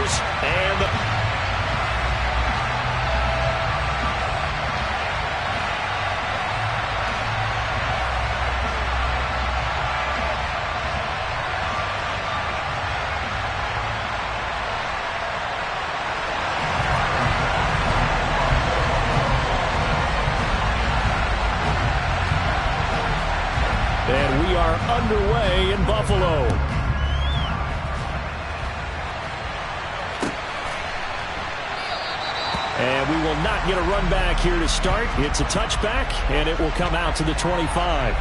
Rodgers, and we are underway in Buffalo. And we will not get a run back here to start. It's a touchback, and it will come out to the 25.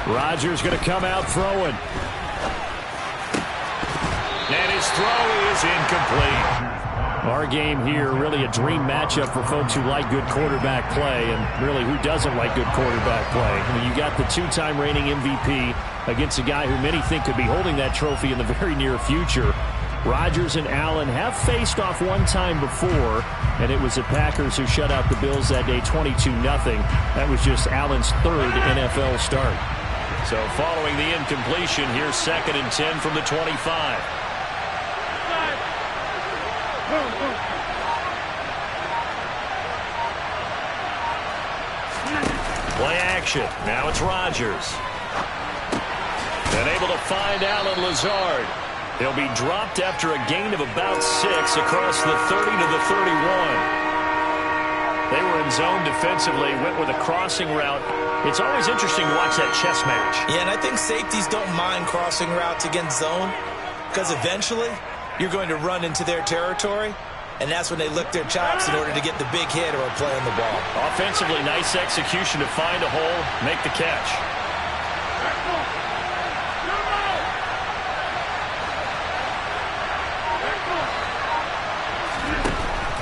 Rodgers going to come out throwing. And his throw is incomplete. Our game here, really a dream matchup for folks who like good quarterback play, and really who doesn't like good quarterback play. I mean, you got the two-time reigning MVP against a guy who many think could be holding that trophy in the very near future. Rodgers and Allen have faced off one time before, and it was the Packers who shut out the Bills that day 22-0. That was just Allen's third NFL start. So following the incompletion, here's 2nd and 10 from the 25. Play action. Now it's Rodgers. And able to find Allen Lazard. He'll be dropped after a gain of about 6 across the 30 to the 31. They were in zone defensively, went with a crossing route. It's always interesting to watch that chess match. Yeah, and I think safeties don't mind crossing routes against zone because eventually you're going to run into their territory, and that's when they lick their chops in order to get the big hit or a play on the ball. Offensively, nice execution to find a hole, make the catch.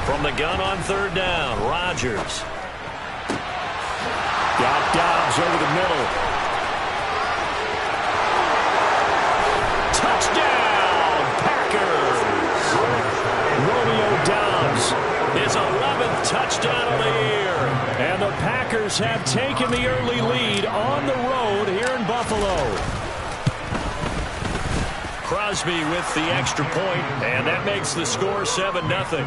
From the gun on 3rd down, Rodgers. Got Dobbs over the middle. Touchdown, Packers! Romeo Dobbs, his 11th touchdown of the year. And the Packers have taken the early lead on the road here in Buffalo. Crosby with the extra point, and that makes the score 7-0.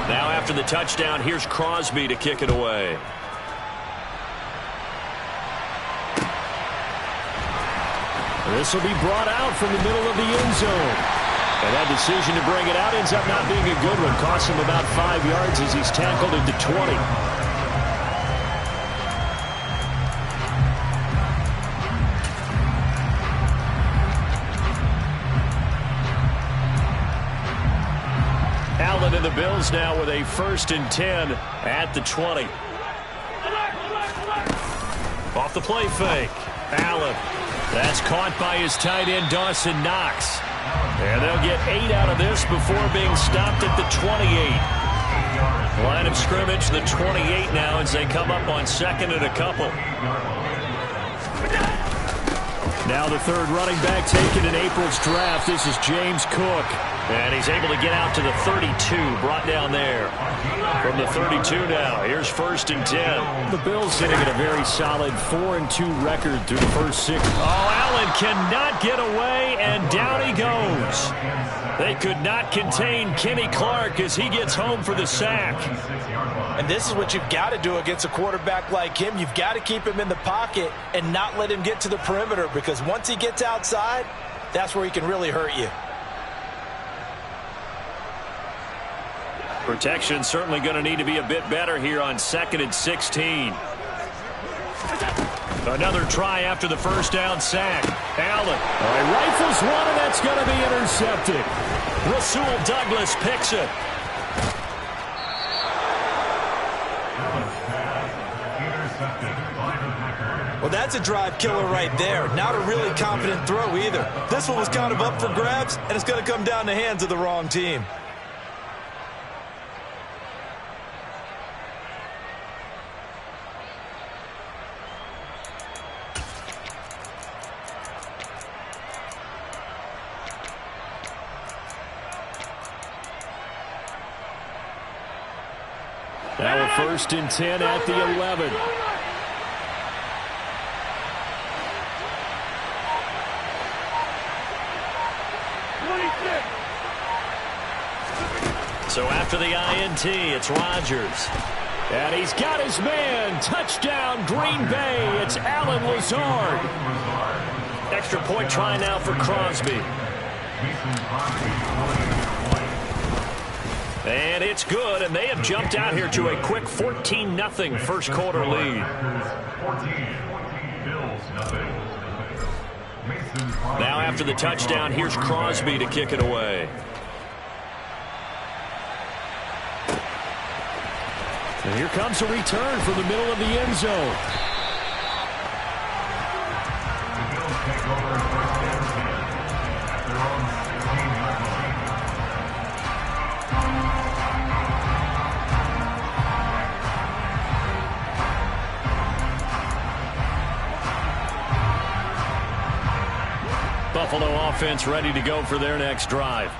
Now after the touchdown, here's Crosby to kick it away. This will be brought out from the middle of the end zone. And that decision to bring it out ends up not being a good one. Costs him about 5 yards as he's tackled into 20. Allen and the Bills now with a 1st and 10 at the 20. Off the play fake. Allen. That's caught by his tight end, Dawson Knox. And they'll get 8 out of this before being stopped at the 28. Line of scrimmage, the 28 now as they come up on 2nd and a couple. Now the 3rd running back taken in April's draft. This is James Cook. And he's able to get out to the 32, brought down there. From the 32 now, here's 1st and 10. The Bills sitting at a very solid 4-2 record through the first 6. Oh, Allen cannot get away, and down he goes. They could not contain Kenny Clark as he gets home for the sack. And this is what you've got to do against a quarterback like him. You've got to keep him in the pocket and not let him get to the perimeter, because once he gets outside, that's where he can really hurt you. Protection certainly going to need to be a bit better here on 2nd and 16. Another try after the first down sack. Allen. All right, rifles one, and that's going to be intercepted. Rasul Douglas picks it. Well, that's a drive killer right there. Not a really confident throw either. This one was kind of up for grabs, and it's going to come down the hands of the wrong team. Now a 1st and 10 at the 11. So after the INT, it's Rodgers. And he's got his man. Touchdown, Green Bay. It's Allen Lazard. Extra point try now for Crosby. And it's good, and they have jumped out here to a quick 14-0 first quarter lead. Now after the touchdown, here's Crosby to kick it away. And here comes a return from the middle of the end zone. Buffalo offense ready to go for their next drive.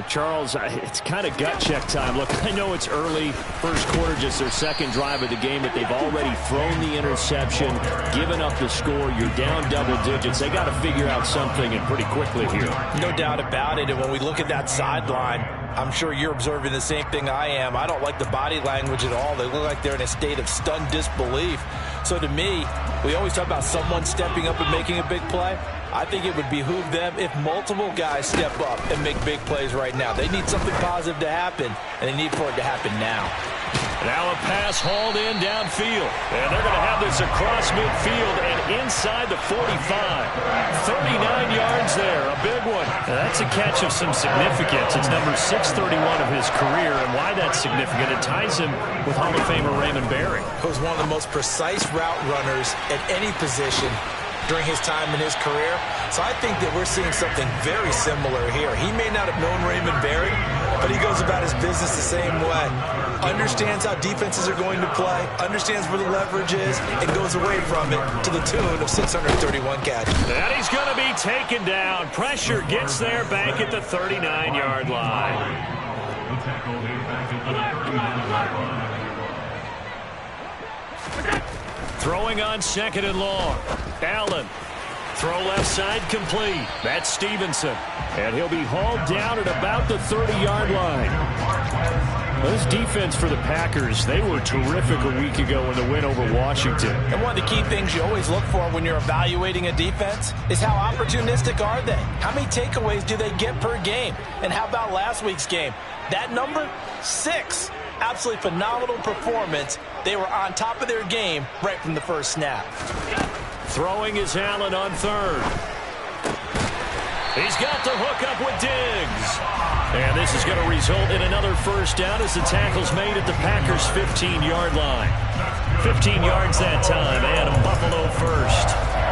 Charles, it's kind of gut check time. Look, I know it's early, first quarter, just their second drive of the game, but they've already thrown the interception, given up the score. You're down double digits. They got to figure out something, and pretty quickly here. No doubt about it. And when we look at that sideline, I'm sure you're observing the same thing I am. I don't like the body language at all. They look like they're in a state of stunned disbelief. So to me, we always talk about someone stepping up and making a big play. I think it would behoove them if multiple guys step up and make big plays right now. They need something positive to happen, and they need for it to happen now. Now a pass hauled in downfield. And they're going to have this across midfield and inside the 45. 39 yards there, a big one. Now that's a catch of some significance. It's number 631 of his career, and why that's significant, it ties him with Hall of Famer Raymond Berry. He was one of the most precise route runners at any position during his time in his career. So I think that we're seeing something very similar here. He may not have known Raymond Berry, but he goes about his business the same way. Understands how defenses are going to play, understands where the leverage is, and goes away from it to the tune of 631 catches. And he's going to be taken down. Pressure gets there back at the 39-yard line. Throwing on 2nd and long. Allen. Throw left side complete. That's Stevenson. And he'll be hauled down at about the 30-yard line. This defense for the Packers, they were terrific a week ago in the win over Washington. And one of the key things you always look for when you're evaluating a defense is how opportunistic are they? How many takeaways do they get per game? And how about last week's game? That number, 6. Absolutely phenomenal performance. They were on top of their game right from the first snap. Throwing is Allen on 3rd. He's got the hook up with Diggs. And this is going to result in another first down as the tackle's made at the Packers' 15-yard line. 15 yards that time, and a Buffalo first.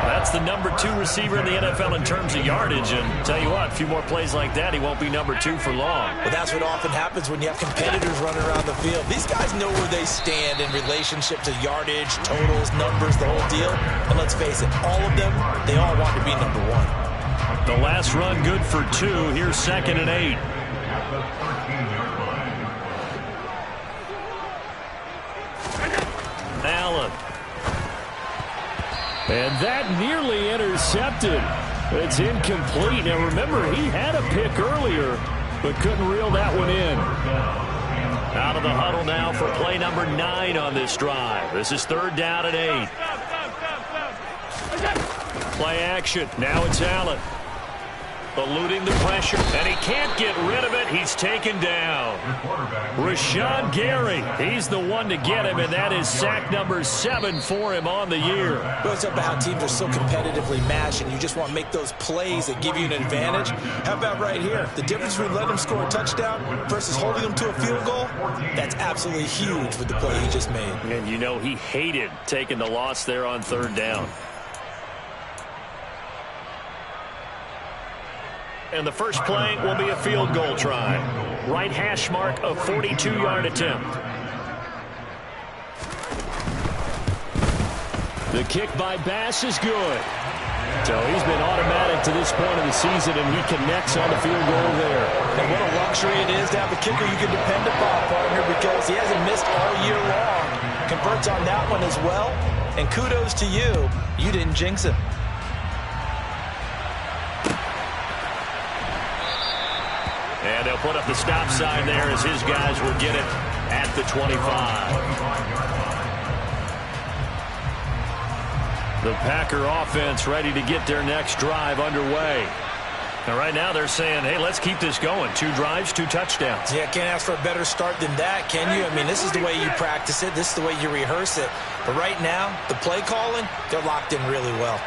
That's the number 2 receiver in the NFL in terms of yardage. And tell you what, a few more plays like that, he won't be number 2 for long. But that's what often happens when you have competitors running around the field. These guys know where they stand in relationship to yardage, totals, numbers, the whole deal. And let's face it, all of them, they all want to be number 1. The last run good for 2. Here's 2nd and 8. Allen. And that nearly intercepted. It's incomplete. Now remember, he had a pick earlier, but couldn't reel that one in. Out of the huddle now for play number 9 on this drive. This is 3rd down and 8. Play action. Now it's Allen. eluding the pressure, and he can't get rid of it. He's taken down. Rashawn Gary, he's the one to get him, and that is sack number 7 for him on the year. Well, it's about how teams are so competitively matched, and you just want to make those plays that give you an advantage. How about right here? The difference between letting him score a touchdown versus holding him to a field goal, that's absolutely huge with the play he just made. And you know he hated taking the loss there on 3rd down. And the first play will be a field goal try. Right hash mark, a 42-yard attempt. The kick by Bass is good. So he's been automatic to this point of the season, and he connects on the field goal there. And what a luxury it is to have a kicker you can depend upon, partner, because he hasn't missed all year long. Converts on that one as well. And kudos to you. You didn't jinx him. And they'll put up the stop sign there as his guys will get it at the 25. The Packer offense ready to get their next drive underway. And right now they're saying, hey, let's keep this going. 2 drives, 2 touchdowns. Yeah, can't ask for a better start than that, can you? I mean, this is the way you practice it. This is the way you rehearse it. But right now, the play calling, they're locked in really well.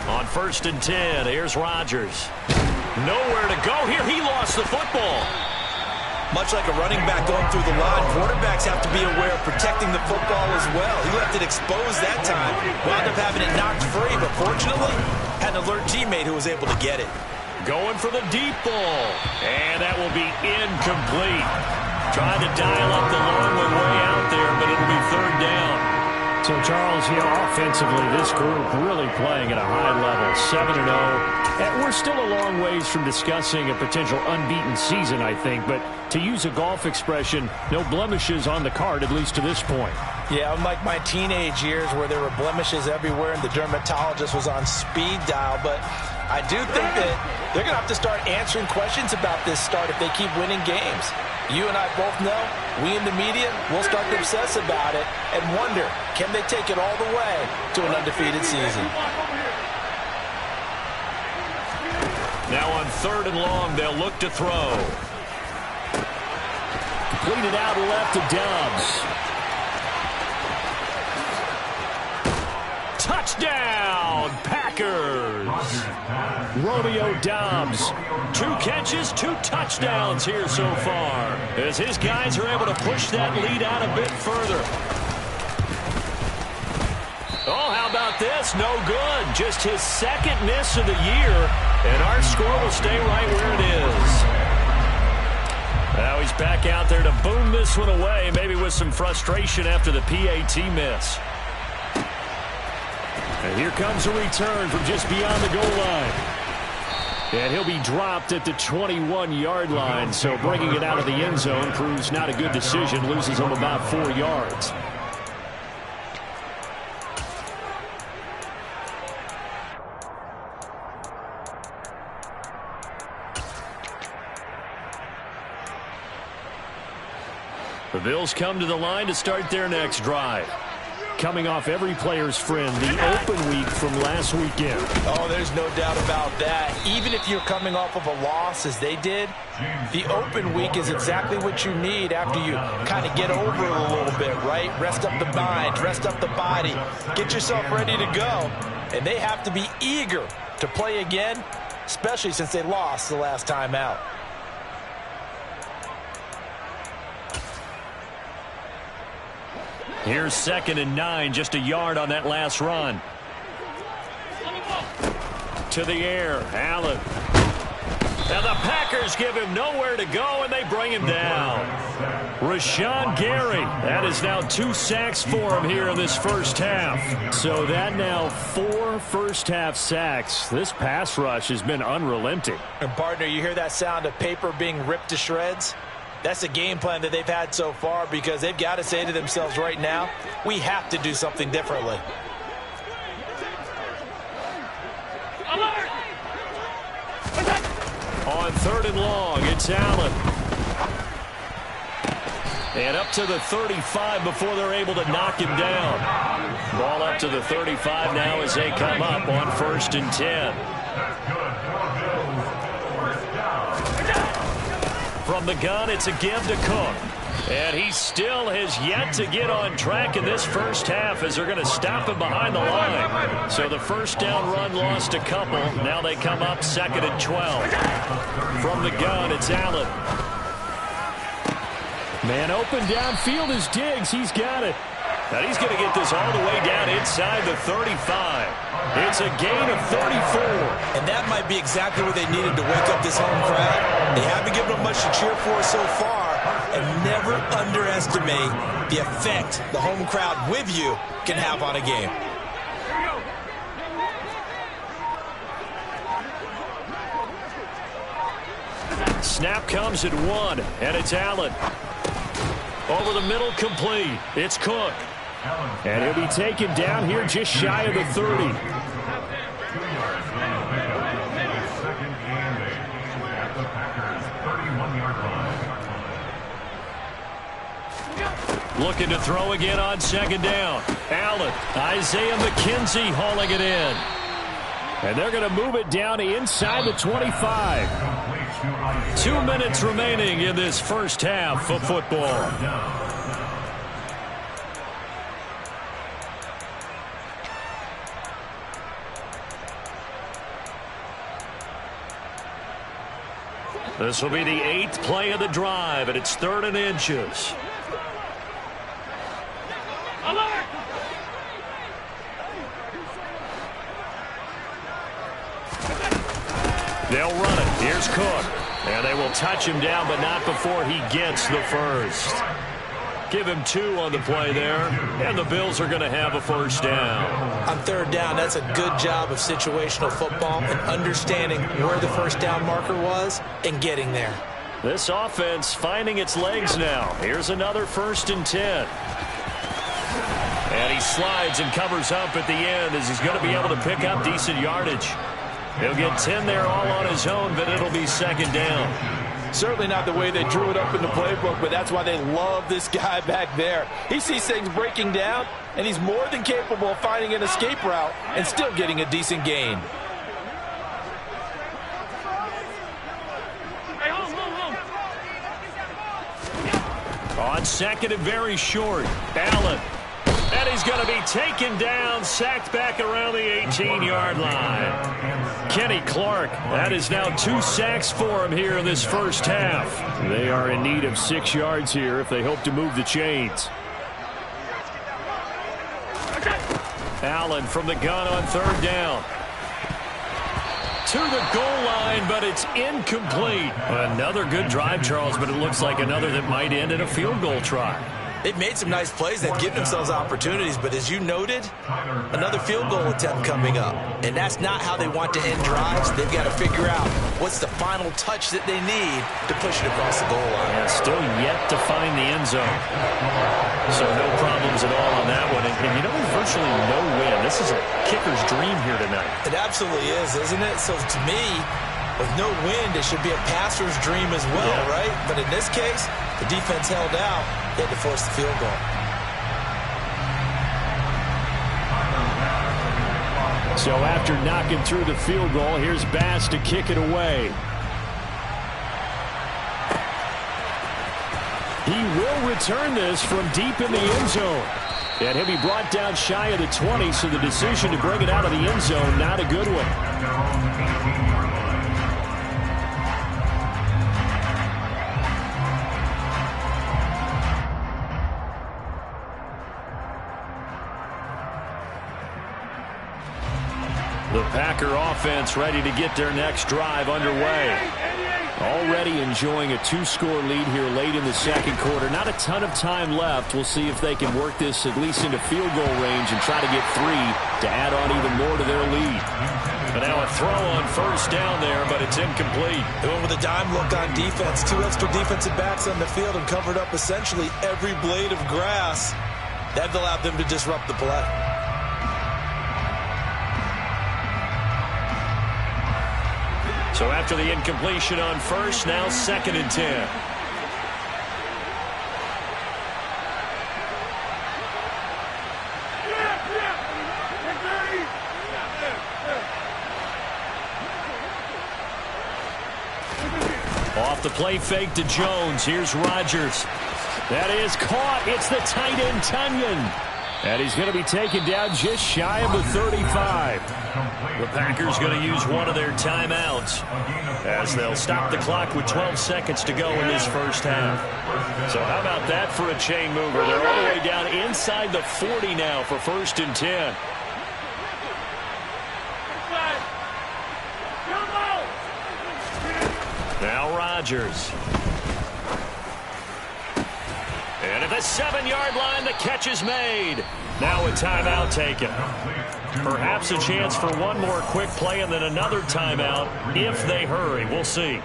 On 1st and 10, here's Rodgers. Nowhere to go here. He lost the football. Much like a running back going through the line, quarterbacks have to be aware of protecting the football as well. He left it exposed that time, wound up having it knocked free, but fortunately, had an alert teammate who was able to get it. Going for the deep ball, and that will be incomplete. Trying to dial up the long one way out there, but it'll be 3rd down. So, Charles, offensively, this group really playing at a high level, 7-0. And we're still a long ways from discussing a potential unbeaten season, I think. But to use a golf expression, no blemishes on the card, at least to this point. Yeah, unlike my teenage years where there were blemishes everywhere and the dermatologist was on speed dial. But I do think that they're going to have to start answering questions about this start if they keep winning games. You and I both know, we in the media will start to obsess about it and wonder, can they take it all the way to an undefeated season? Now on 3rd and long, they'll look to throw. Completed out left to Doubs. Touchdown, Packers! Romeo Doubs, 2 catches, 2 touchdowns here so far, as his guys are able to push that lead out a bit further. Oh, how about this? No good. Just his 2nd miss of the year, and our score will stay right where it is. Now he's back out there to boom this one away, maybe with some frustration after the PAT miss. And here comes a return from just beyond the goal line. And he'll be dropped at the 21-yard line, so bringing it out of the end zone proves not a good decision, loses him about 4 yards. The Bills come to the line to start their next drive. Coming off every player's friend, the open week from last weekend. Oh, there's no doubt about that. Even if you're coming off of a loss as they did, the open week is exactly what you need after you kind of get over it a little bit, right? Rest up the mind, rest up the body, get yourself ready to go. And they have to be eager to play again, especially since they lost the last time out. Here's 2nd and 9, just a yard on that last run. To the air, Allen. And the Packers give him nowhere to go, and they bring him down. Rashawn Gary, that is now 2 sacks for him here in this first half. So that now 4 first-half sacks. This pass rush has been unrelenting. And, partner, you hear that sound of paper being ripped to shreds? That's the game plan that they've had so far, because they've got to say to themselves right now, we have to do something differently. On 3rd and long, it's Allen. And up to the 35 before they're able to knock him down. Ball up to the 35 now as they come up on 1st and 10. From the gun, it's a give to Cook. And he still has yet to get on track in this first half as they're going to stop him behind the line. So the first down run lost a couple. Now they come up 2nd and 12. From the gun, it's Allen. Man open downfield is Diggs. He's got it. And he's going to get this all the way down inside the 35. It's a gain of 34. And that might be exactly what they needed to wake up this home crowd. They haven't given them much to cheer for so far. And never underestimate the effect the home crowd with you can have on a game. Snap comes at 1, and it's Allen. Over the middle, complete. It's Cook. And he'll be taken down here just shy of the 30. Looking to throw again on 2nd down. Allen, Isaiah McKenzie hauling it in. And they're going to move it down inside the 25. 2 minutes remaining in this first half of football. This will be the 8th play of the drive, and it's 3rd and inches. They'll run it. Here's Cook. And they will touch him down, but not before he gets the first. Give him 2 on the play there, and the Bills are going to have a first down. On 3rd down, that's a good job of situational football and understanding where the first down marker was and getting there. This offense finding its legs now. Here's another 1st and 10. And he slides and covers up at the end as he's going to be able to pick up decent yardage. He'll get 10 there all on his own, but it'll be 2nd down. Certainly not the way they drew it up in the playbook, but that's why they love this guy back there. He sees things breaking down, and he's more than capable of finding an escape route and still getting a decent gain. On 2nd and very short, Allen. And he's going to be taken down, sacked back around the 18-yard line. Kenny Clark, that is now 2 sacks for him here in this first half. They are in need of 6 yards here if they hope to move the chains. Allen from the gun on 3rd down. To the goal line, but it's incomplete. Another good drive, Charles, but it looks like another that might end in a field goal try. They've made some nice plays. They've given themselves opportunities. But as you noted, another field goal attempt coming up. And that's not how they want to end drives. They've got to figure out what's the final touch that they need to push it across the goal line. Yeah, still yet to find the end zone. So no problems at all on that one. And you know, there's virtually no win. This is a kicker's dream here tonight. It absolutely is, isn't it? So to me, with no wind, it should be a passer's dream as well, yeah. Right? But in this case, the defense held out. They had to force the field goal. So after knocking through the field goal, here's Bass to kick it away. He will return this from deep in the end zone. And he'll be brought down shy of the 20, so the decision to bring it out of the end zone, not a good one. The Packer offense ready to get their next drive underway. Already enjoying a 2-score lead here late in the second quarter. Not a ton of time left. We'll see if they can work this at least into field goal range and try to get 3 to add on even more to their lead. But now a throw on 1st down there, but it's incomplete. They went with a dime look on defense. 2 extra defensive backs on the field and covered up essentially every blade of grass. That allowed them to disrupt the play. So after the incompletion on 1st, now 2nd and 10. Off the play fake to Jones. Here's Rodgers. That is caught. It's the tight end, Tunyon. And he's going to be taken down just shy of the 35. The Packers going to use one of their timeouts as they'll stop the clock with 12 seconds to go in this first half. So how about that for a chain mover? They're all the way down inside the 40 now for 1st and 10. Now Rodgers. And at the 7-yard line, the catch is made. Now a timeout taken. Perhaps a chance for one more quick play and then another timeout if they hurry. We'll see.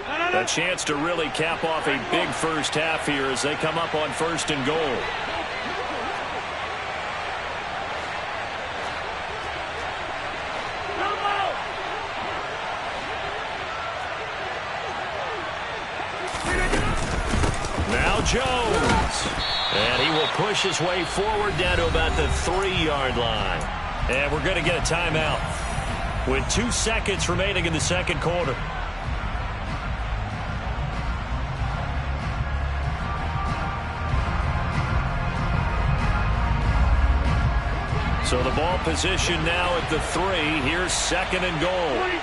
A chance to really cap off a big first half here as they come up on 1st and goal. Now Jones. And he will push his way forward down to about the 3-yard line. And we're going to get a timeout with 2 seconds remaining in the second quarter. So the ball position now at the 3. Here's 2nd and goal. 26.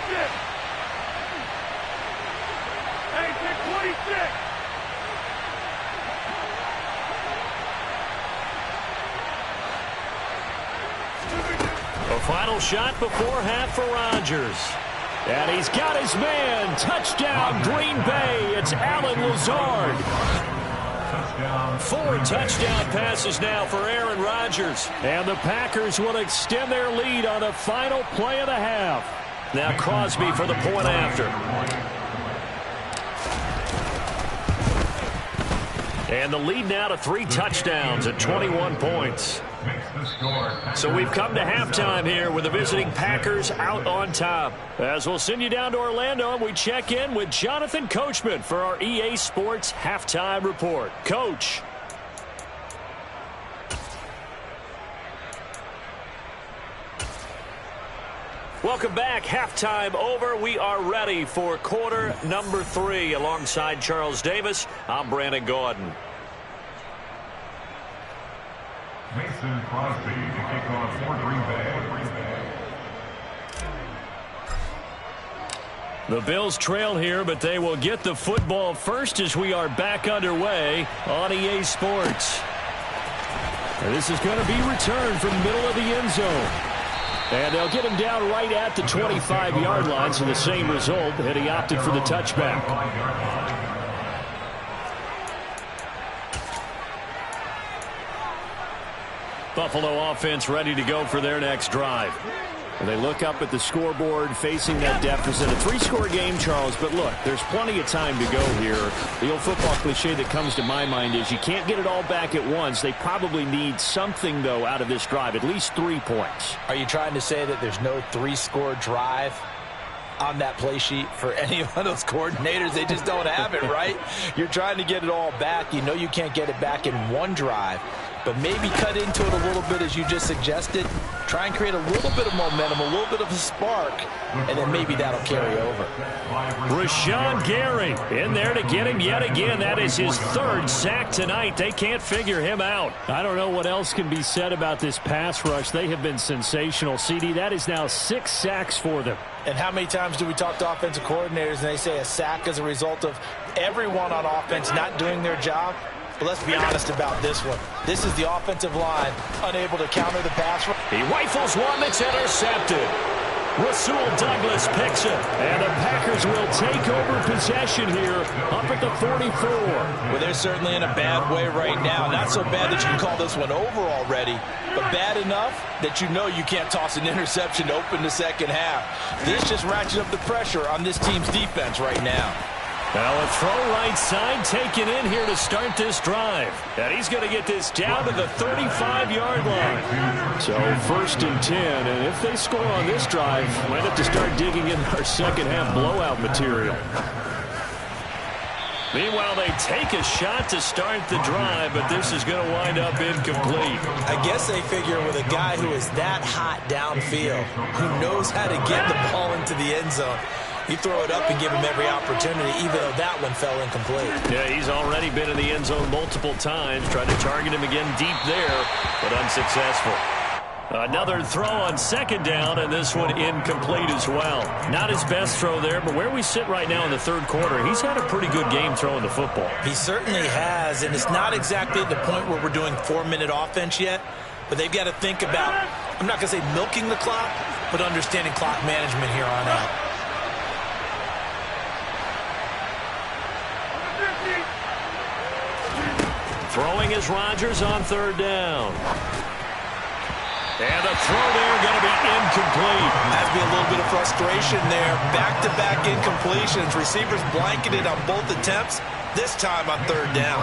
Hey, 26. A final shot before half for Rodgers. And he's got his man. Touchdown, Green Bay. It's Allen Lazard. 4 touchdown passes now for Aaron Rodgers. And the Packers will extend their lead on the final play of the half. Now Crosby for the point after. And the lead now to 3 touchdowns at 21 points. So we've come to halftime here with the visiting Packers out on top. As we'll send you down to Orlando, and we check in with Jonathan Coachman for our EA Sports Halftime Report. Coach. Welcome back. Halftime over. We are ready for quarter number 3. Alongside Charles Davis, I'm Brandon Gaudin. Mason Crosby to kick off for Green Bay. The Bills trail here, but they will get the football first as we are back underway on EA Sports. And this is going to be returned from the middle of the end zone. And they'll get him down right at the 25-yard line, so the same result, and he opted for the touchback. Buffalo offense ready to go for their next drive. And they look up at the scoreboard facing that deficit. A 3-score game, Charles, but look, there's plenty of time to go here. The old football cliche that comes to my mind is you can't get it all back at once. They probably need something, though, out of this drive, at least 3 points. Are you trying to say that there's no 3-score drive on that play sheet for any one of those coordinators? They just don't have it, right? You're trying to get it all back. You know you can't get it back in one drive. But maybe cut into it a little bit as you just suggested. Try and create a little bit of momentum, a little bit of a spark, and then maybe that'll carry over. Rashawn Gary in there to get him yet again. That is his 3rd sack tonight. They can't figure him out. I don't know what else can be said about this pass rush. They have been sensational, CD. That is now 6 sacks for them. And how many times do we talk to offensive coordinators and they say a sack is a result of everyone on offense not doing their job? But let's be honest about this one. This is the offensive line unable to counter the pass. He rifles one that's intercepted. Rasul Douglas picks it. And the Packers will take over possession here up at the 44. Well, they're certainly in a bad way right now. Not so bad that you can call this one over already, but bad enough that you know you can't toss an interception to open the second half. This just ratchets up the pressure on this team's defense right now. Now a throw right side taken in here to start this drive. And he's going to get this down to the 35-yard line. So 1st and 10. And if they score on this drive, we might have to start digging in our second half blowout material. Meanwhile, they take a shot to start the drive, but this is going to wind up incomplete. I guess they figure with a guy who is that hot downfield, who knows how to get the ball into the end zone, You throw it up and give him every opportunity, even though that one fell incomplete. Yeah, he's already been in the end zone multiple times. Tried to target him again deep there, but unsuccessful. Another throw on second down, and this one incomplete as well. Not his best throw there, but where we sit right now in the third quarter, he's had a pretty good game throwing the football. He certainly has, and it's not exactly at the point where we're doing 4-minute offense yet, but they've got to think about, I'm not going to say milking the clock, but understanding clock management here on out. Throwing is Rodgers on third down. And the throw there going to be incomplete. Has to be a little bit of frustration there. Back-to-back incompletions. Receivers blanketed on both attempts, this time on third down.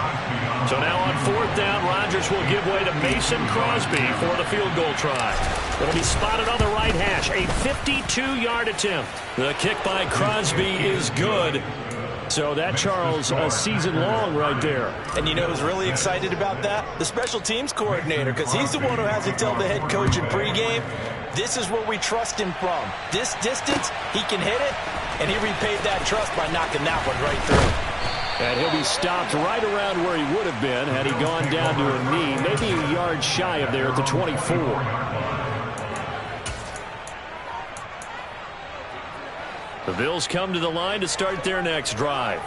So now on fourth down, Rodgers will give way to Mason Crosby for the field goal try. It'll be spotted on the right hash. A 52-yard attempt. The kick by Crosby is good. So that, Charles, a season long right there. And you know who's really excited about that? The special teams coordinator, because he's the one who has to tell the head coach in pregame, this is where we trust him from. This distance, he can hit it, and he repaid that trust by knocking that one right through. And he'll be stopped right around where he would have been had he gone down to a knee, maybe a yard shy of there at the 24. The Bills come to the line to start their next drive.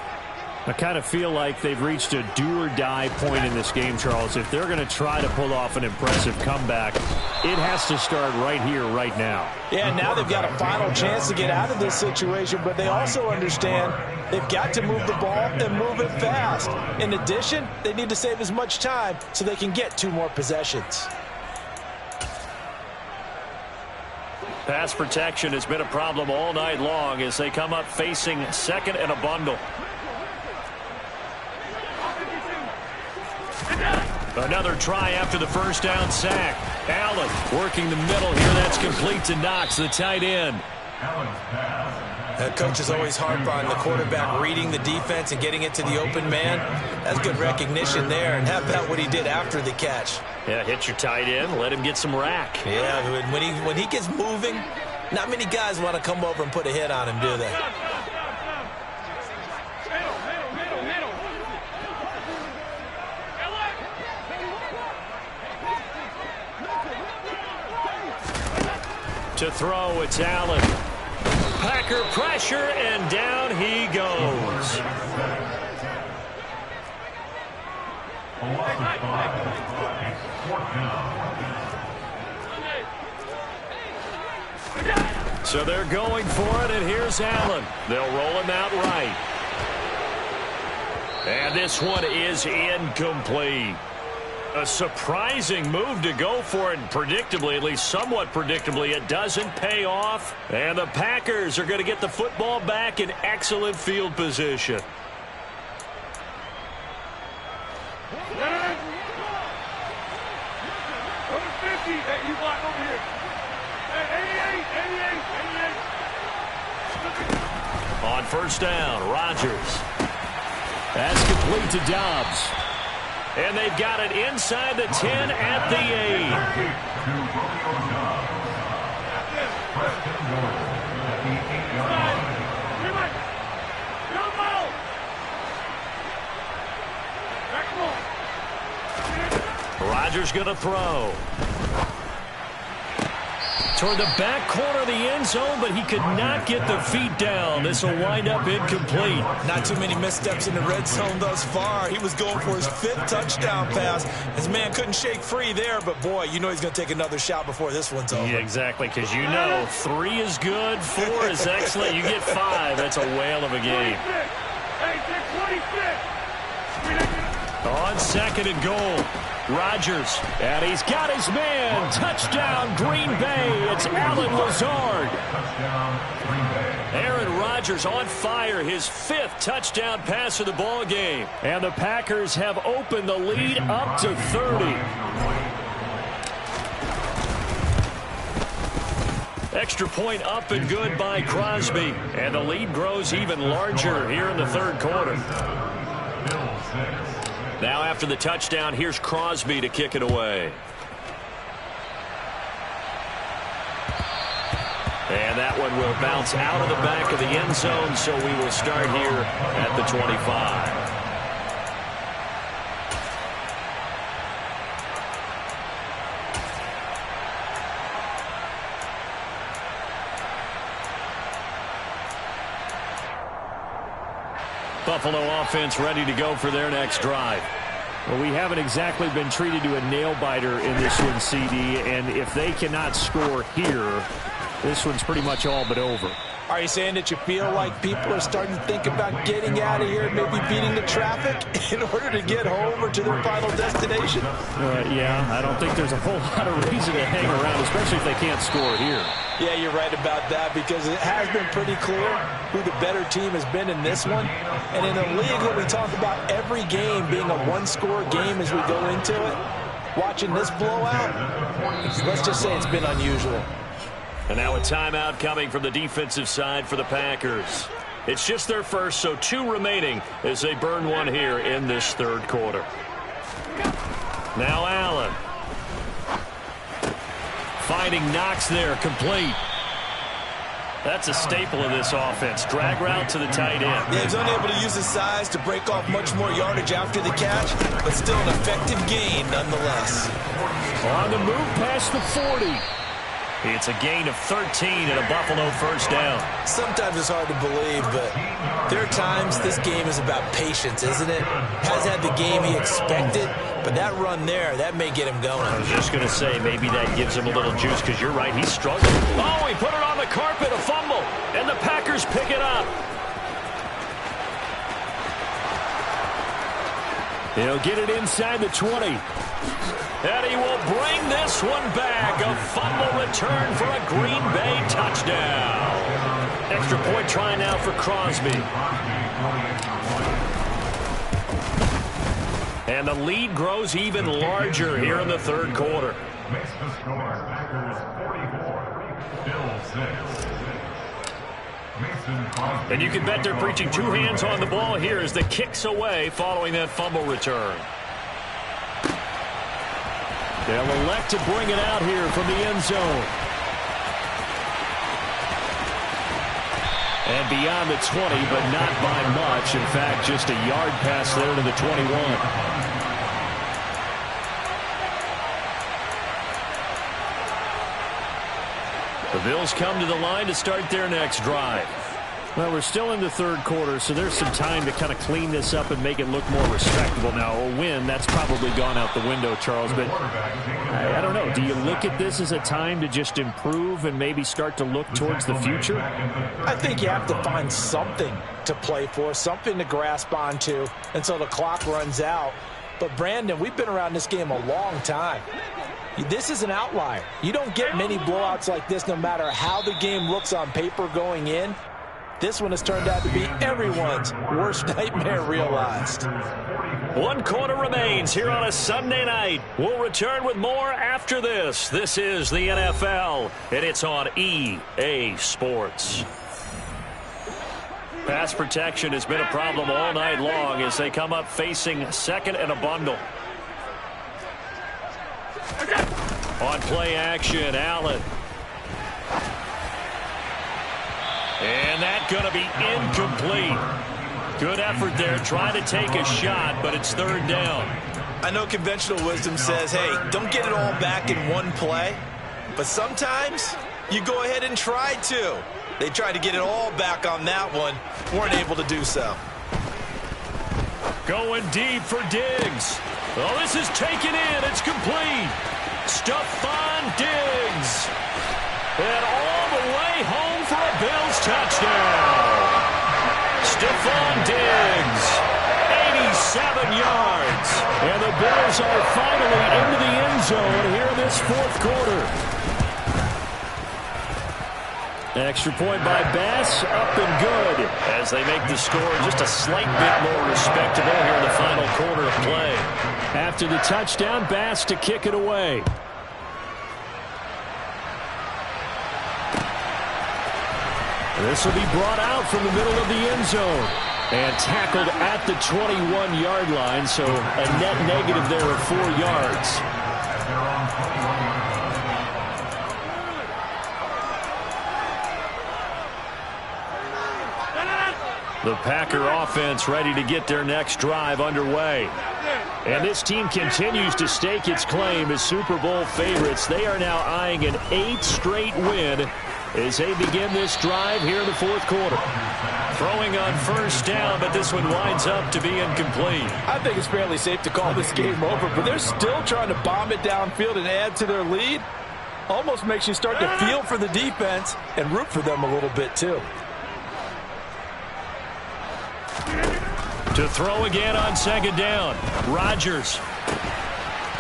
I kind of feel like they've reached a do-or-die point in this game, Charles. If they're going to try to pull off an impressive comeback, it has to start right here, right now. Yeah, now they've got a final chance to get out of this situation, but they also understand they've got to move the ball and move it fast. In addition, they need to save as much time so they can get 2 more possessions. Pass protection has been a problem all night long as they come up facing second and a bundle. Another try after the first down sack. Allen working the middle here. That's complete to Knox, the tight end. Coach is always harp on the quarterback reading the defense and getting it to the open man. That's good recognition there. And how about what he did after the catch? Yeah, hit your tight end, let him get some rack. Yeah, when he gets moving, not many guys want to come over and put a hit on him, do they? To throw, it's Allen. Packer pressure, and down he goes. So they're going for it, and here's Allen. They'll roll him out right. And this one is incomplete. A surprising move to go for it, and predictably, at least somewhat predictably, it doesn't pay off. And the Packers are going to get the football back in excellent field position. On first down, Rodgers. That's complete to Dobbs. And they've got it inside the 10 at the 8. Rodgers going to throw. Toward the back corner of the end zone, but he could not get the feet down. This will wind up incomplete. Not too many missteps in the red zone thus far. He was going for his 5th touchdown pass. His man couldn't shake free there, but boy, you know he's going to take another shot before this one's over. Yeah, exactly, because you know 3 is good, 4 is excellent. You get 5, that's a whale of a game. On second and goal, Rodgers, and he's got his man. Touchdown, Green Bay. It's Allen Lazard. Aaron Rodgers on fire, his 5th touchdown pass of the ball game. And the Packers have opened the lead up to 30. Extra point up and good by Crosby. And the lead grows even larger here in the third quarter. Now after the touchdown, here's Crosby to kick it away. And that one will bounce out of the back of the end zone, so we will start here at the 25. Buffalo offense ready to go for their next drive. Well, we haven't exactly been treated to a nail-biter in this one, CD, and if they cannot score here, this one's pretty much all but over. Are you saying that you feel like people are starting to think about getting out of here, maybe beating the traffic in order to get home or to their final destination? Yeah, I don't think there's a whole lot of reason to hang around, especially if they can't score here. Yeah, you're right about that, because it has been pretty clear who the better team has been in this one. And in a league that we talk about every game being a one-score game as we go into it, watching this blowout, let's just say it's been unusual. And now a timeout coming from the defensive side for the Packers. It's just their first, so 2 remaining as they burn one here in this third quarter. Now Allen. Finding Knox there, complete. That's a staple of this offense. Drag route to the tight end. Yeah, he's unable to use his size to break off much more yardage after the catch, but still an effective gain nonetheless. On the move past the 40. It's a gain of 13 and a Buffalo first down. Sometimes it's hard to believe, but there are times this game is about patience, isn't it? Has had the game he expected, but that run there, that may get him going. I was just going to say, maybe that gives him a little juice, because you're right, he's struggling. Oh, he put it on the carpet, a fumble, and the Packers pick it up. He'll get it inside the 20. And he will bring this one back. A fumble return for a Green Bay touchdown. Extra point try now for Crosby. And the lead grows even larger here in the third quarter. Makes the score. Packers 44, Bills 6. Mason Crosby. And you can bet they're preaching 2 hands on the ball here as the kick's away following that fumble return. They'll elect to bring it out here from the end zone. And beyond the 20, but not by much. In fact, just a yard pass there to the 21. The Bills come to the line to start their next drive. Well, we're still in the third quarter, so there's some time to kind of clean this up and make it look more respectable. Now, a win, that's probably gone out the window, Charles, but I don't know. Do you look at this as a time to just improve and maybe start to look towards the future? I think you have to find something to play for, something to grasp onto until the clock runs out. But, Brandon, we've been around this game a long time. This is an outlier. You don't get many blowouts like this no matter how the game looks on paper going in. This one has turned out to be everyone's worst nightmare realized. 1 quarter remains here on a Sunday night. We'll return with more after this. This is the NFL, and it's on EA Sports. Pass protection has been a problem all night long as they come up facing second and a bundle. On play action, Allen. And that's going to be incomplete. Good effort there, trying to take a shot, but it's third down. I know conventional wisdom says, hey, don't get it all back in one play. But sometimes you go ahead and try to. They tried to get it all back on that one. Weren't able to do so. Going deep for Diggs. Well, this is taken in. It's complete. Stephon Diggs. And all the way home for a Bills touchdown. Stephon Diggs, 87 yards. And the Bills are finally into the end zone here in this fourth quarter. Extra point by Bass, up and good. As they make the score just a slight bit more respectable here in the final quarter of play. After the touchdown, Bass to kick it away. This will be brought out from the middle of the end zone and tackled at the 21-yard line, so a net negative there of 4 yards. The Packer offense ready to get their next drive underway. And this team continues to stake its claim as Super Bowl favorites. They are now eyeing an 8th straight win as they begin this drive here in the fourth quarter. Throwing on first down, but this one winds up to be incomplete. I think it's fairly safe to call this game over, but they're still trying to bomb it downfield and add to their lead. Almost makes you start to feel for the defense and root for them a little bit too. To throw again on second down. Rodgers.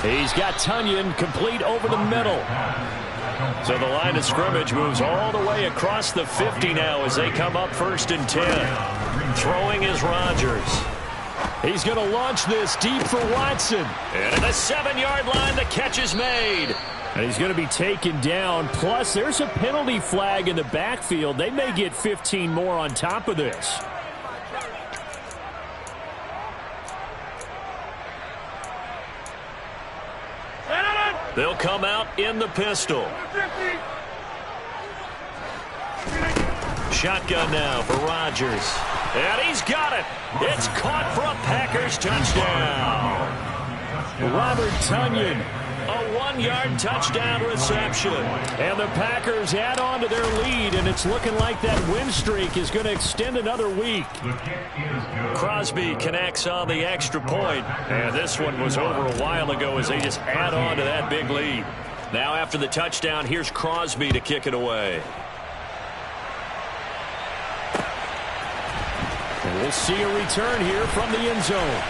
He's got Tonyan complete over the middle. So the line of scrimmage moves all the way across the 50 now as they come up 1st and 10. Throwing is Rodgers. He's going to launch this deep for Watson. And at the 7-yard line, the catch is made. And he's going to be taken down. Plus, there's a penalty flag in the backfield. They may get 15 more on top of this. They'll come out in the pistol. Shotgun now for Rodgers. And he's got it. It's caught for a Packers touchdown. Robert Tonyan, a 1-yard touchdown reception. And the Packers add on to their lead, and it's looking like that win streak is going to extend another week. Crosby connects on the extra point, and this one was over a while ago as they just add on to that big lead. Now after the touchdown, here's Crosby to kick it away. And we'll see a return here from the end zone.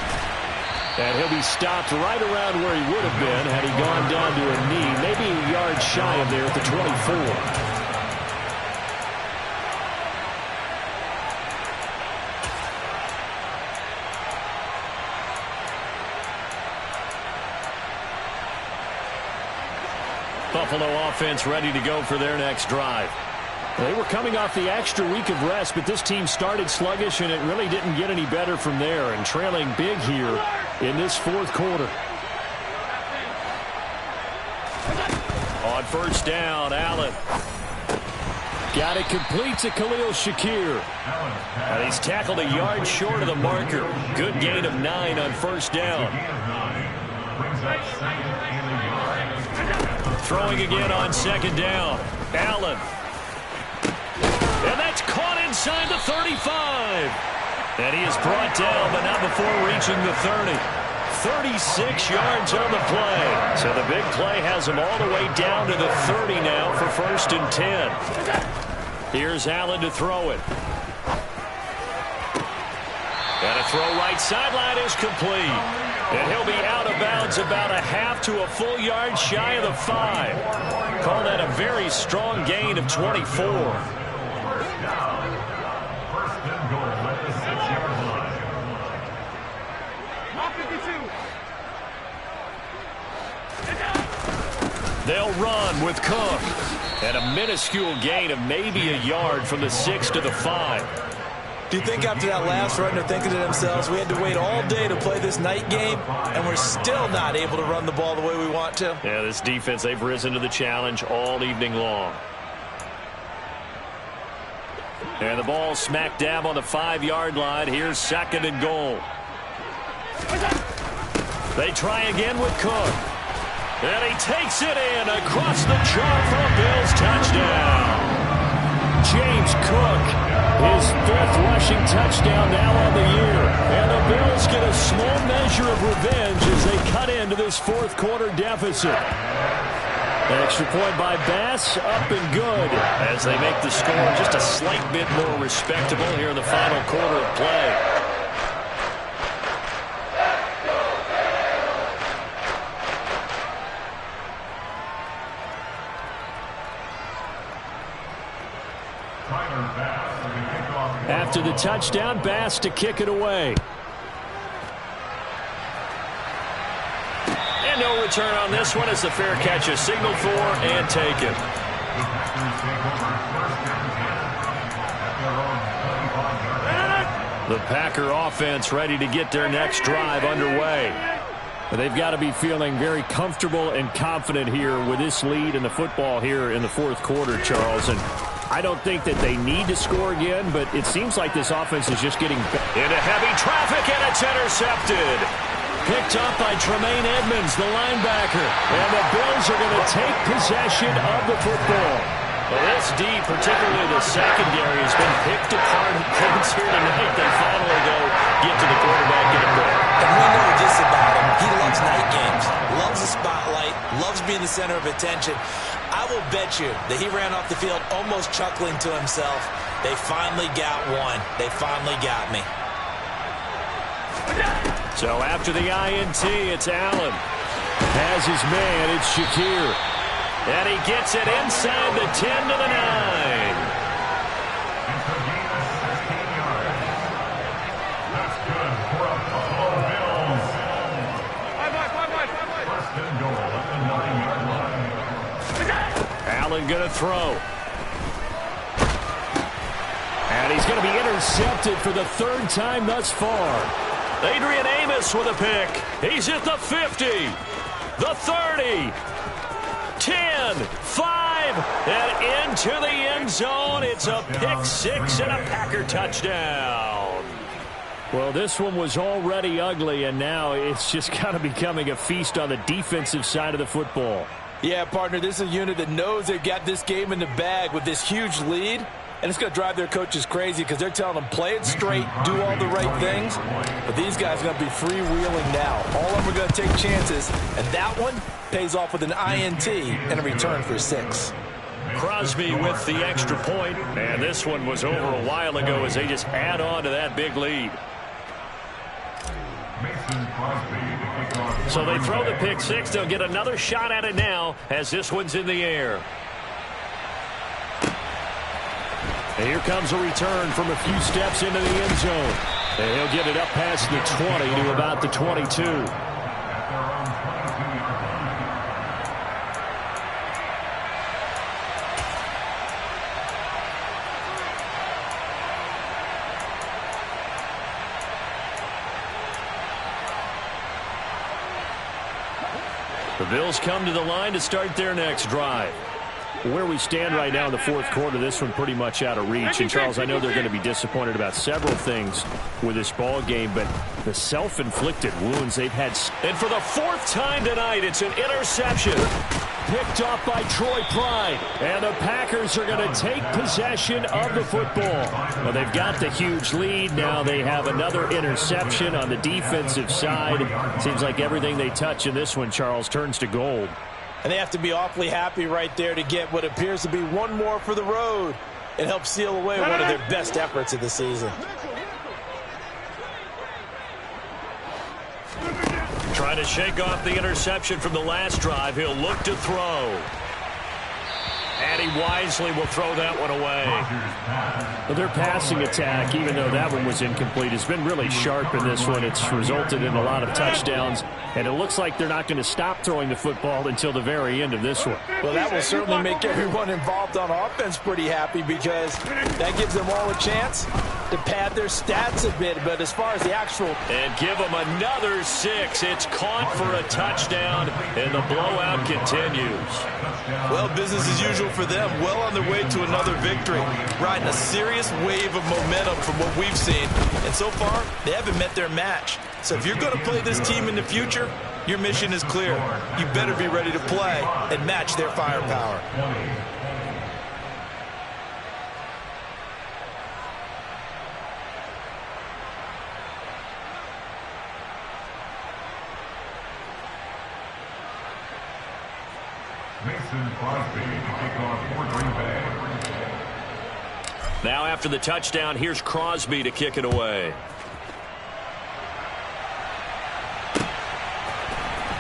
And he'll be stopped right around where he would have been had he gone down to a knee, maybe a yard shy of there at the 24. Buffalo offense ready to go for their next drive. They were coming off the extra week of rest, but this team started sluggish, and it really didn't get any better from there, and trailing big here in this fourth quarter. On first down, Allen. Got it complete to Khalil Shakir. And he's tackled a yard short of the marker. Good gain of 9 on first down. Throwing again on second down. Allen. And that's caught inside the 35. And he is brought down, but not before reaching the 30. 36 yards on the play. So the big play has him all the way down to the 30 now for 1st and 10. Here's Allen to throw it. And a throw right sideline is complete. And he'll be out of bounds about a half to a full yard shy of the 5. Call that a very strong gain of 24. They'll run with Cook. And a minuscule gain of maybe a yard from the 6 to the 5. Do you think after that last run they're thinking to themselves, we had to wait all day to play this night game, and we're still not able to run the ball the way we want to? Yeah, this defense, they've risen to the challenge all evening long. And the ball smack dab on the 5-yard line. Here's 2nd and goal. They try again with Cook. And he takes it in across the chalk for a Bills touchdown. James Cook, his 5th rushing touchdown now on the year. And the Bills get a small measure of revenge as they cut into this fourth quarter deficit. An extra point by Bass, up and good, as they make the score just a slight bit more respectable here in the final quarter of play. After the touchdown, Bass to kick it away. And no return on this one as the fair catch is signaled for and taken. The Packer offense ready to get their next drive underway. But they've got to be feeling very comfortable and confident here with this lead in the football here in the fourth quarter, Charles. And I don't think that they need to score again, but it seems like this offense is just getting better. Into heavy traffic, and it's intercepted. Picked up by Tremaine Edmonds, the linebacker. And the Bills are going to take possession of the football. Well, this D, particularly the secondary, has been picked apart at points here tonight. They finally go get to the quarterback in a bit. And we know this about him. He loves night games, loves the spotlight, loves being the center of attention. I will bet you that he ran off the field almost chuckling to himself. They finally got one. They finally got me. So after the INT, it's Allen. Has his man, it's Shakir. And he gets it inside the 10 to the 9. It's a gain of 16 yards. That's good for a Buffalo Bills. First and goal at the 9-yard line. Allen going to throw. And he's going to be intercepted for the third time thus far. Adrian Amos with a pick. He's at the 50, the 30, 10, 5, and into the end zone. It's a pick six and a Packer touchdown. Well, this one was already ugly, and now it's just kind of becoming a feast on the defensive side of the football. Yeah, partner, this is a unit that knows they've got this game in the bag with this huge lead. And it's going to drive their coaches crazy because they're telling them play it straight, do all the right things. But these guys are going to be freewheeling now. All of them are going to take chances. And that one pays off with an INT and a return for 6. Crosby with the extra point. And this one was over a while ago as they just add on to that big lead. Mason Crosby to kick off. So they throw the pick six. They'll get another shot at it now as this one's in the air. And here comes a return from a few steps into the end zone. And he'll get it up past the 20 to about the 22. At their own 22-yard line. The Bills come to the line to start their next drive. Where we stand right now in the fourth quarter, this one pretty much out of reach. And, Charles, I know they're going to be disappointed about several things with this ball game, but the self-inflicted wounds they've had. And for the fourth time tonight, it's an interception. Picked off by Troy Pride. And the Packers are going to take possession of the football. Well, they've got the huge lead. Now they have another interception on the defensive side. Seems like everything they touch in this one, Charles, turns to gold. And they have to be awfully happy right there to get what appears to be one more for the road and help seal away one of their best efforts of the season. Trying to shake off the interception from the last drive. He'll look to throw. And he wisely will throw that one away. Well, their passing attack, even though that one was incomplete, has been really sharp in this one. It's resulted in a lot of touchdowns, and it looks like they're not going to stop throwing the football until the very end of this one. Well, that will certainly make everyone involved on offense pretty happy because that gives them all a chance to pad their stats a bit. But as far as the actual... And give them another 6. It's caught for a touchdown, and the blowout continues. Well, business as usual for them. Well on their way to another victory. Riding a serious wave of momentum from what we've seen. And so far, they haven't met their match. So if you're going to play this team in the future, your mission is clear. You better be ready to play and match their firepower. Mason Crosby to kick off for Green Bay. Now after the touchdown, here's Crosby to kick it away.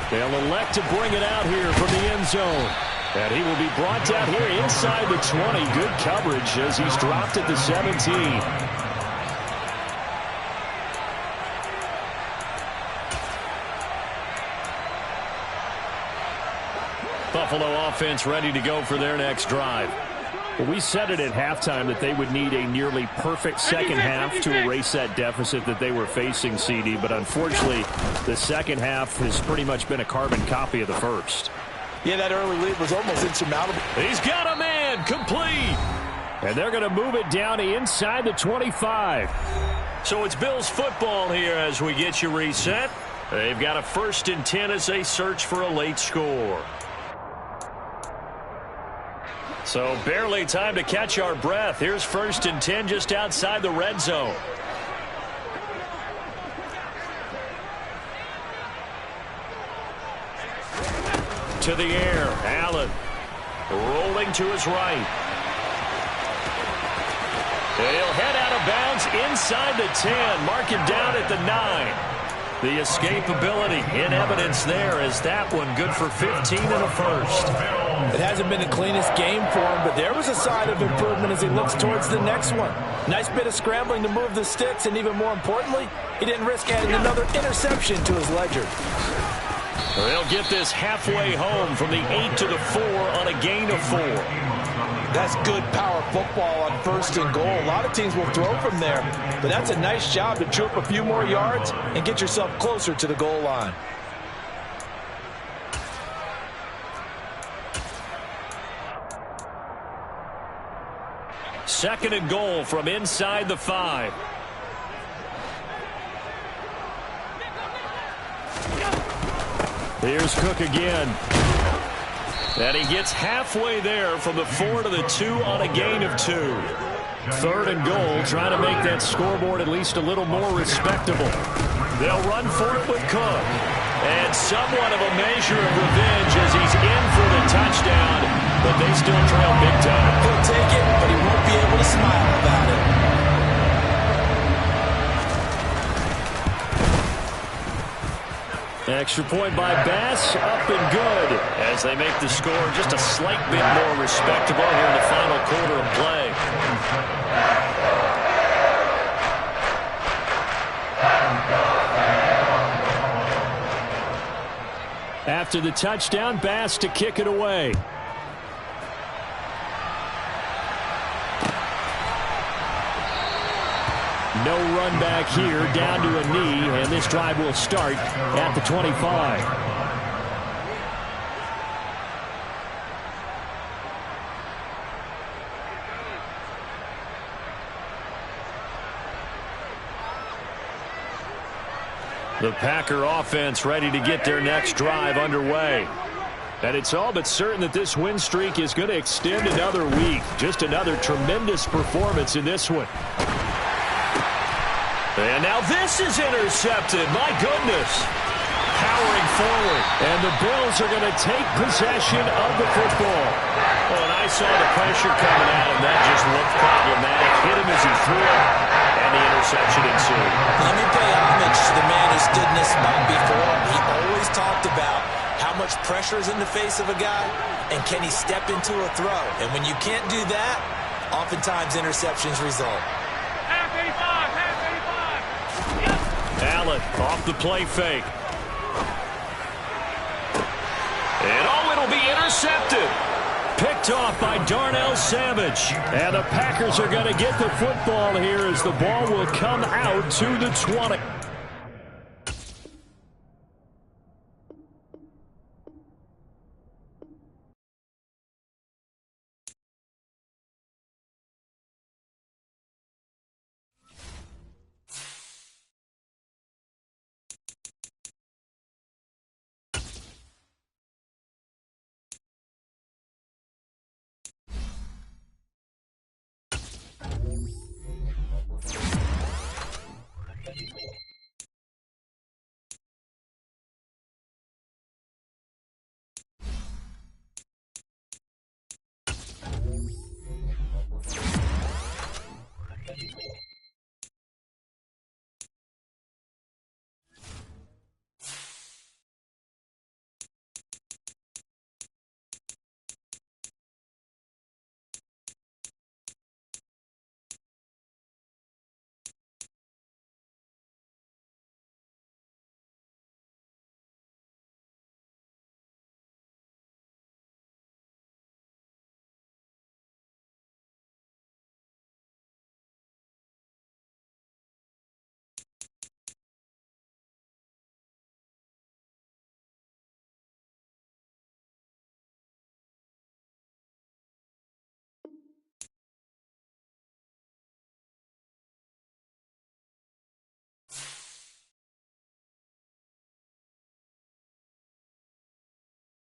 They'll elect to bring it out here from the end zone. And he will be brought down here inside the 20. Good coverage as he's dropped at the 17. Buffalo offense ready to go for their next drive. Well, we said it at halftime that they would need a nearly perfect second half to erase that deficit that they were facing, CD. But unfortunately, the second half has pretty much been a carbon copy of the first. Yeah, that early lead was almost insurmountable. He's got a man complete. And they're going to move it down inside the 25. So it's Bills football here as we get you reset. They've got a 1st and 10 as they search for a late score. So barely time to catch our breath. Here's 1st and 10 just outside the red zone. To the air, Allen rolling to his right. He'll head out of bounds inside the 10. Mark him down at the 9. The escapability in evidence there as that one good for 15 and a first. It hasn't been the cleanest game for him, but there was a sign of improvement as he looks towards the next one. Nice bit of scrambling to move the sticks, and even more importantly, he didn't risk adding another interception to his ledger. They'll get this halfway home from the 8 to the 4 on a gain of 4. That's good power football on 1st and goal. A lot of teams will throw from there, but that's a nice job to troop a few more yards and get yourself closer to the goal line. Second and goal from inside the 5. Here's Cook again. And he gets halfway there from the 4 to the 2 on a gain of 2. 3rd and goal, trying to make that scoreboard at least a little more respectable. They'll run for it with Cook. And somewhat of a measure of revenge as he's in for the touchdown, but they still trail big time. He'll take it, but he won't be able to smile about it. Extra point by Bass, up and good. As they make the score just a slight bit more respectable here in the final quarter of play. After the touchdown, Bass to kick it away. No run back here, down to a knee, and this drive will start at the 25. The Packer offense ready to get their next drive underway. And it's all but certain that this win streak is going to extend another week. Just another tremendous performance in this one. And now this is intercepted. My goodness. Powering forward. And the Bills are going to take possession of the football. Oh, and I saw the pressure coming at him. That just looked problematic. Hit him as he threw it, and the interception ensued. Let me pay homage to the man who stood in this spot before. He always talked about how much pressure is in the face of a guy, and can he step into a throw. And when you can't do that, oftentimes interceptions result. Allen off the play fake. And oh, it'll be intercepted. Picked off by Darnell Savage. And the Packers are going to get the football here as the ball will come out to the 20.